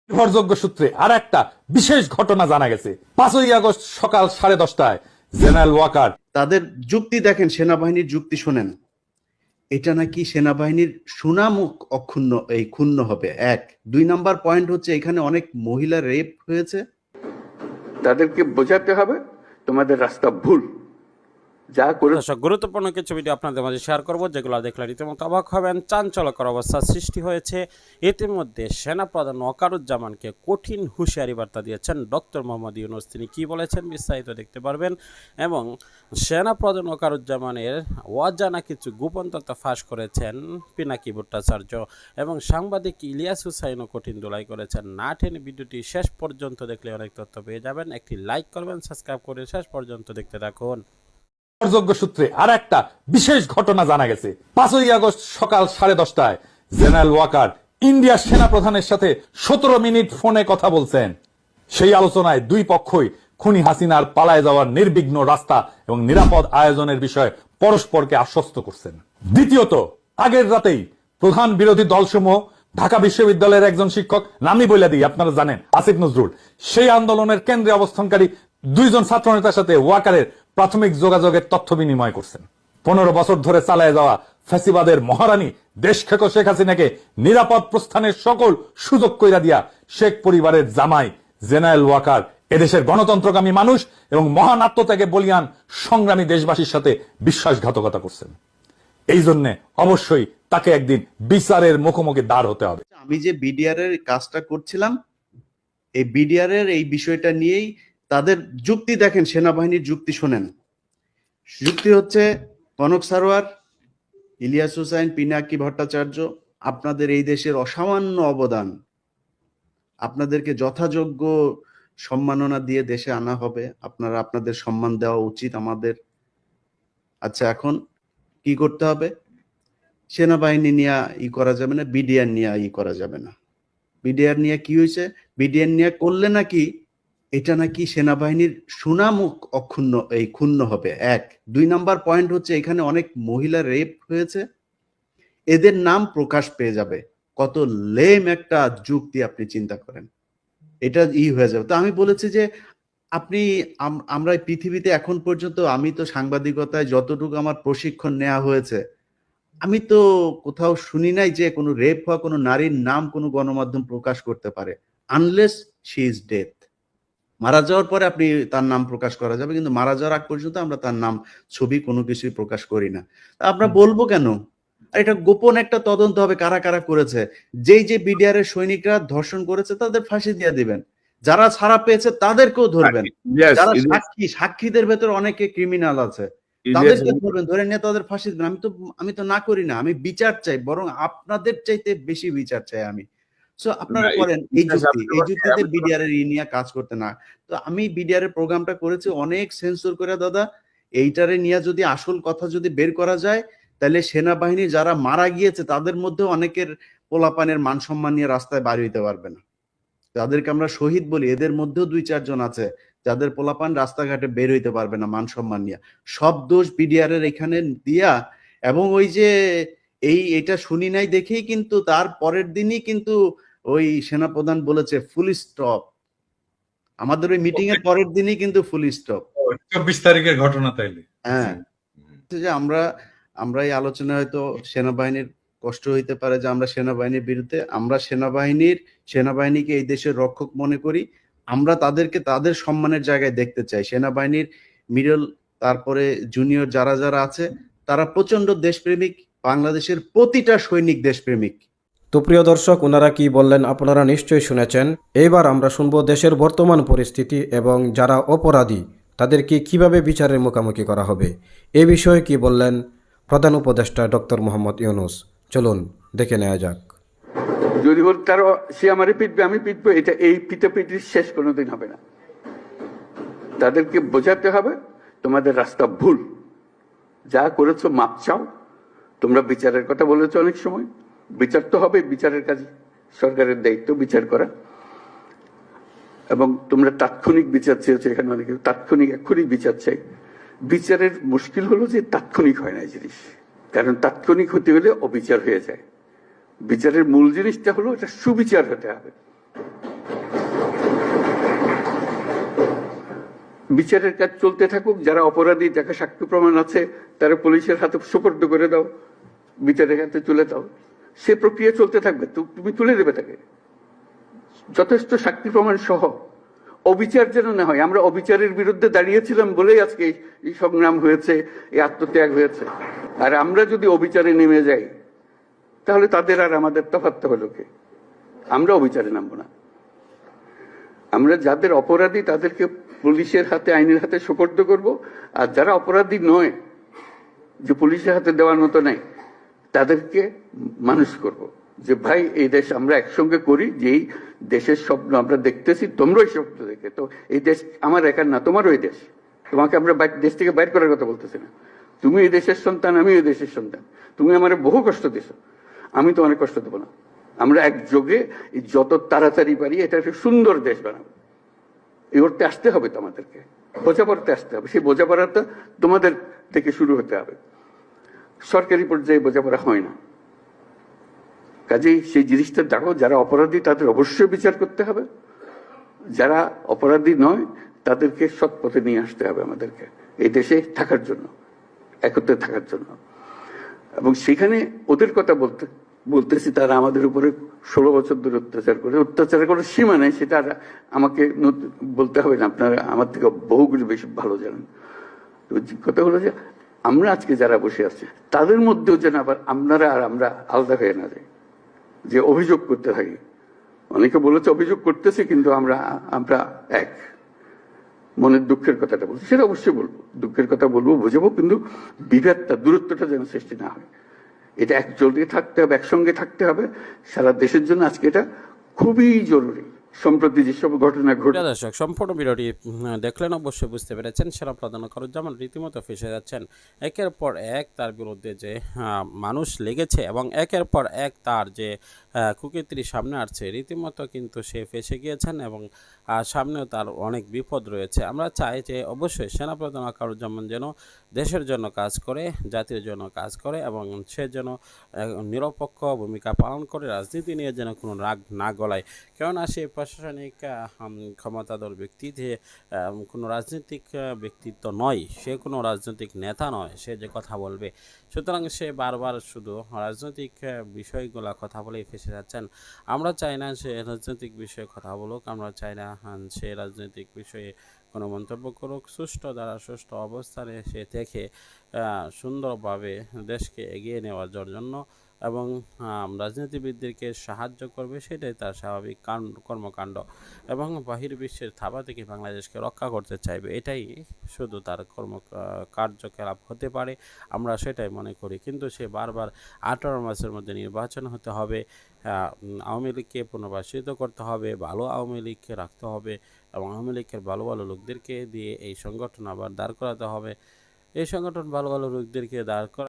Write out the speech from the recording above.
নির্ভরযোগ্য সূত্রে আর একটা বিশেষ ঘটনা জানা গেছে। 5ই আগস্ট সকাল 10:30টায় জেনারেল ওয়াকার তাদের যুক্তি দেখেন, সেনাবাহিনীর যুক্তি শোনেন। এটা নাকি সেনাবাহিনীর সুনাম ক্ষুণ্ণ হবে, 1। 2 নাম্বার পয়েন্ট হচ্ছে এখানে অনেক মহিলা রেপ হয়েছে। তাদেরকে বোঝাতে হবে তোমাদের রাস্তা ভুল, যা করে। দর্শক, গুরুত্বপূর্ণ কিছু ভিডিও আপনাদের মাঝে শেয়ার করব, যেগুলো দেখলে রীতিমতো অবাক হবেন। চাঞ্চল্যকর অবস্থার সৃষ্টি হয়েছে। ইতিমধ্যে সেনাপ্রধান ওয়াকারুজ্জামানকে কঠিন হুঁশিয়ারি বার্তা দিয়েছেন ডক্টর মোহাম্মদ ইউনূস। তিনি কী বলেছেন বিস্তারিত দেখতে পারবেন। এবং সেনাপ্রধান ওয়াকারুজ্জামানের অজানা কিছু গোপন তথ্য ফাঁস করেছেন পিনাকি ভট্টাচার্য, এবং সাংবাদিক ইলিয়াস হুসাইনও কঠিন ধোলাই করেছেন। না টেনে ভিডিওটি শেষ পর্যন্ত দেখলে অনেক তথ্য পেয়ে যাবেন। একটি লাইক করবেন, সাবস্ক্রাইব করে শেষ পর্যন্ত দেখতে থাকুন। নির্ভরযোগ্য সূত্রে আর একটা বিশেষ ঘটনা জানা গেছে। 5ই আগস্ট সকাল 10:30টায় জেনারেল ওয়াকার ইন্ডিয়ার সেনাপ্রধানের সাথে 17 মিনিট ফোনে কথা বলছেন। সেই আলোচনায় দুই পক্ষই খুনি হাসিনার পালায় যাওয়ার নির্বিঘ্ন রাস্তা এবং নিরাপদ আয়োজনের বিষয়ে পরস্পরকে আশ্বস্ত করছেন। দ্বিতীয়ত, আগের রাতেই প্রধান বিরোধী দলসমূহ ঢাকা বিশ্ববিদ্যালয়ের একজন শিক্ষক, নামই বলে দিই আপনারা জানেন, আসিফ নজরুল, সেই আন্দোলনের কেন্দ্রে অবস্থানকারী 2 জন ছাত্রনেতার সাথে ওয়াকারের প্রাথমিক যোগাযোগের তথ্য বিনিময় করছেন। 15 বছর ধরে চালায় যাওয়া ফ্যাসিবাদের মহারানী দেশ খেকো শেখ হাসিনাকে নিরাপদ প্রস্থানের সকল সুযোগ কইরা দিয়া শেখ পরিবারের জামাই জেনারেল ওয়াকার এদেশের গণতন্ত্রকামী মানুষ এবং মহান আত্মত্যাগে বলিয়ান সংগ্রামী দেশবাসীর সাথে বিশ্বাসঘাতকতা করছেন। এই জন্য অবশ্যই তাকে একদিন বিচারের মুখোমুখি দাঁড় হতে হবে। আমি যে বিডিআর এর কাজটা করছিলাম, এই বিডিআর এর এই বিষয়টা নিয়েই তাদের যুক্তি দেখেন, সেনাবাহিনীর যুক্তি শোনেন। যুক্তি হচ্ছে, কনক সারোয়ার, ইলিয়াস হুসাইন, পিনাকি ভট্টাচার্য, আপনাদের এই দেশের অসামান্য অবদান, আপনাদেরকে যথাযোগ্য সম্মাননা দিয়ে দেশে আনা হবে, আপনাদের সম্মান দেওয়া উচিত আমাদের। আচ্ছা, এখন কি করতে হবে? সেনাবাহিনী নিয়ে করা যাবে না, বিডিআর নিয়ে করা যাবে না। বিডিআর নিয়ে কি হয়েছে? বিডিআর নিয়ে করলে নাকি এটা নাকি সেনাবাহিনীর সুনাম ক্ষুণ্ণ হবে, 1। 2 নাম্বার পয়েন্ট হচ্ছে এখানে অনেক মহিলা রেপ হয়েছে, এদের নাম প্রকাশ পেয়ে যাবে। কত লেম একটা যুক্তি, আপনি চিন্তা করেন, এটা হয়ে যাবে। তো আমি বলেছি যে আমরা পৃথিবীতে এখন পর্যন্ত, আমি তো সাংবাদিকতায় যতটুকু আমার প্রশিক্ষণ নেওয়া হয়েছে, আমি তো কোথাও শুনি নাই যে কোনো রেপ হওয়া কোনো নারীর নাম কোনো গণমাধ্যম প্রকাশ করতে পারে, আনলেস শি ইজ ডেথ। মারা যাওয়ার পরে আপনি তার নাম প্রকাশ করা যাবে, কিন্তু মারা যাওয়ার আগ পর্যন্ত আমরা তার নাম, ছবি কোনো কিছুই প্রকাশ করি না। আমরা বলবো কেন? এটা গোপন একটা তদন্ত হবে, কারা কারা করেছে। যে বিডিআর এর সৈনিকরা ধর্ষণ করেছে তাদের ফাঁসি দিয়ে দিবেন, যারা ছাড়া পেয়েছে তাদেরকেও ধরবেন, যারা সাক্ষীদের ভেতর অনেকে ক্রিমিনাল আছে তাদেরকে ধরবেন, ধরে নিয়ে তাদের ফাঁসি দিবেন। আমি তো না করি না, আমি বিচার চাই, বরং আপনাদের চাইতে বেশি বিচার চাই আমি। সো আপনারা করেন এই যুক্তিতে বিডিআর এর নিয়ে কাজ করতে না। তো আমি বিডিআর এর প্রোগ্রামটা করেছি অনেক সেন্সর করে দাদা। এইটারে নিয়ে যদি আসল কথা যদি বের করা যায়, তাহলে সেনাবাহিনী যারা মারা গিয়েছে তাদের মধ্যে অনেকের পোলাপানের মান সম্মান নিয়ে রাস্তায় বাড়ি হইতে পারবে না। যাদেরকে আমরা শহীদ বলি, এদের মধ্যেও 2-4 জন আছে যাদের পোলাপান রাস্তাঘাটে বের হইতে পারবে না মান সম্মান নিয়ে। সব দোষ বিডিআর এর এখানে দিয়া, এবং ওই যে এটা শুনি নাই দেখেই কিন্তু তার পরের দিনই কিন্তু ওই সেনাপ্রধান বলেছে ফুল স্টপ। আমাদের ওই মিটিং এর পরের দিনই কিন্তু ফুল স্টপ। 24 তারিখের ঘটনা তাইলে। হ্যাঁ, যে আমরা এই আলোচনায় হয়তো সেনাবাহিনীর কষ্ট হইতে পারে যে আমরা সেনাবাহিনীর বিরুদ্ধে, আমরা সেনাবাহিনীকে এই দেশের রক্ষক মনে করি। আমরা তাদেরকে তাদের সম্মানের জায়গায় দেখতে চাই। সেনাবাহিনীর মিডল, তারপরে জুনিয়র যারা আছে, তারা প্রচন্ড দেশপ্রেমিক। বাংলাদেশের প্রতিটা সৈনিক দেশপ্রেমিক। তো প্রিয় দর্শক, ওনারা কি বললেন আপনারা নিশ্চয়ই শুনেছেন। এইবার আমরা শুনবো দেশের বর্তমান পরিস্থিতি এবং যারা অপরাধী তাদেরকে কিভাবে বিচারের মুখোমুখি করা হবে, এ বিষয়ে কি বললেন প্রধান উপদেষ্টা ডক্টর মোহাম্মদ ইউনূস। চলুন দেখে নেওয়া যাক। যদি বল তার সে আমারে পিটবে, আমি পিটবো, এটা এই পিটাপিটির শেষ কোনোদিন হবে না। তাদেরকে বোঝাতে হবে তোমাদের রাস্তা ভুল, যা করেছো মাপ চাও। তোমরা বিচারের কথা বলেছো অনেক সময়, বিচার তো হবে, বিচারের কাজ সরকারের দায়িত্ব বিচার করা। এবং তোমরা তাৎক্ষণিক বিচার চেয়েছো, এখানে অনেকে তাৎক্ষণিক এক্ষুনি বিচার চাই। বিচারের মুশকিল হলো যে তাৎক্ষণিক হয় না এই জিনিস, কারণ তাৎক্ষণিক হতে হলে অবিচার হয়ে যায়। বিচারের মূল জিনিসটা হলো এটা সুবিচার হতে হবে। বিচারের কাজ চলতে থাকুক, যারা অপরাধী, যাকে সাক্ষ্য প্রমাণ আছে, তারা পুলিশের হাতে সুপর্দ করে দাও, বিচারের হাতে তুলে দাও, সে প্রক্রিয়া চলতে থাকবে। তুমি তুলে দেবে তাকে যথেষ্ট সাক্ষী প্রমাণ সহ। অবিচার যেন না হয়। আমরা অবিচারের বিরুদ্ধে দাঁড়িয়েছিলাম বলেই আজকে এই সংগ্রাম হয়েছে, এই আত্মত্যাগ হয়েছে। আর আমরা যদি অবিচারে নেমে যাই, তাহলে তাদের আর আমাদের তফাৎ হলো কি? আমরা অবিচারে নামবো না। আমরা যাদের অপরাধী তাদেরকে পুলিশের হাতে, আইনের হাতে সুপর্দ করব, আর যারা অপরাধী নয়, যে পুলিশের হাতে দেওয়ার মতো নাই, তাদেরকে মানুষ করব যে ভাই এই দেশ আমরা একসঙ্গে করি, যেই দেশের স্বপ্ন আমরা দেখতেছি, তোমরাও এই স্বপ্ন দেখে। তো এই দেশ আমার একার না, তোমারও এই দেশ। তোমাকে আমরা দেশ থেকে বাইর করার কথা বলতেছি না। তুমি এই দেশের সন্তান, আমি এই দেশের সন্তান। তুমি আমার বহু কষ্ট দিছো, আমি তো অনেক কষ্ট দেবো না। আমরা একযোগে যত তাড়াতাড়ি পারি এটা একটা সুন্দর দেশ বানাবো। এই করতে আসতে হবে তো আমাদেরকে, বোঝাপড়াতে আসতে হবে। সেই বোঝাপড়াটা তোমাদের থেকে শুরু হতে হবে। সরকারি পর্যায়ে বোঝাপড়া হয় না। কাজেই সেই জিনিসটা দেখো, যারা অপরাধী তাদের অবশ্যই বিচার করতে হবে, যারা অপরাধী নয় তাদেরকে সৎ পথে নিয়ে আসতে হবে আমাদেরকে, এই দেশে থাকার জন্য, একত্রে থাকার জন্য। এবং সেখানে ওদের কথা বলতেছি, তারা আমাদের উপরে 16 বছর ধরে অত্যাচার করার সীমা নেই। সেটা আমাকে বলতে হবে না, আপনারা আমার থেকে বহুগুলো বেশি ভালো জানেন। কথা হলো যে আমরা আজকে যারা বসে আছি তাদের মধ্যেও যেন আবার আপনারা আর আমরা আলাদা হয়ে না যাই, যে অভিযোগ করতে থাকি। অনেকে বলেছে অভিযোগ করতেছি, কিন্তু আমরা এক। মনের দুঃখের কথাটা বলছি, সেটা অবশ্যই বলবো, দুঃখের কথা বলবো, বুঝাবো, কিন্তু বিভেদটা, দূরত্বটা যেন সৃষ্টি না হয়। এটা একজোটে থাকতে হবে, একসঙ্গে থাকতে হবে সারা দেশের জন্য। আজকে এটা খুবই জরুরি। সম্প্রতি যেসব ঘটনা ঘটে, দর্শক সম্পূর্ণ ভিডিওটি দেখলেন, অবশ্যই বুঝতে পেরেছেন সেনাপ্রধান ওয়াকারুজ্জামান রীতিমতো ফেসে যাচ্ছেন। একের পর এক তার বিরুদ্ধে যে মানুষ লেগেছে এবং একের পর এক তার যে কুকীর্তি সামনে আসছে, রীতিমতো কিন্তু সে ফেসে গিয়েছেন এবং সামনেও তার অনেক বিপদ রয়েছে। আমরা চাই যে অবশ্যই সেনাপ্রধান ওয়াকারুজ্জামান যেন দেশের জন্য কাজ করে, জাতির জন্য কাজ করে এবং সে যেন নিরপেক্ষ ভূমিকা পালন করে, রাজনীতি নিয়ে যেন কোনো রাগ না গলায়। কেননা সে প্রশাসনিক ক্ষমতাধর ব্যক্তি, যে কোনো রাজনৈতিক ব্যক্তিত্ব নয়, সে কোনো রাজনৈতিক নেতা নয়, সে যে কথা বলবে। সুতরাং সে বারবার শুধু রাজনৈতিক বিষয়গুলো কথা বলেই ফেসে যাচ্ছেন। আমরা চাই না সে রাজনৈতিক বিষয়ে কথা বলুক, আমরা চাই না সে রাজনৈতিক বিষয়ে কোনো মন্তব্য করুক। সুষ্ঠু দ্বারা সুষ্ঠু অবস্থানে সে থেকে সুন্দরভাবে দেশকে এগিয়ে নেওয়ার জন্য এবং রাজনীতিবিদদেরকে সাহায্য করবে, সেটাই তার স্বাভাবিক কর্মকাণ্ড। এবং বাহির বিশ্বের থাবা থেকে বাংলাদেশকে রক্ষা করতে চাইবে, এটাই শুধু তার কার্যকলাপ হতে পারে, আমরা সেটাই মনে করি। কিন্তু সে বারবার 18 মাসের মধ্যে নির্বাচন হতে হবে, আওয়ামী লীগকে পুনর্বাসিত করতে হবে, ভালো আওয়ামী লীগকে রাখতে হবে এবং আওয়ামী লীগের ভালো ভালো লোকদেরকে দিয়ে এই সংগঠন আবার দাঁড় করাতে হবে। এই সংগঠন ভালো ভালো লোকদেরকে দাঁড় করা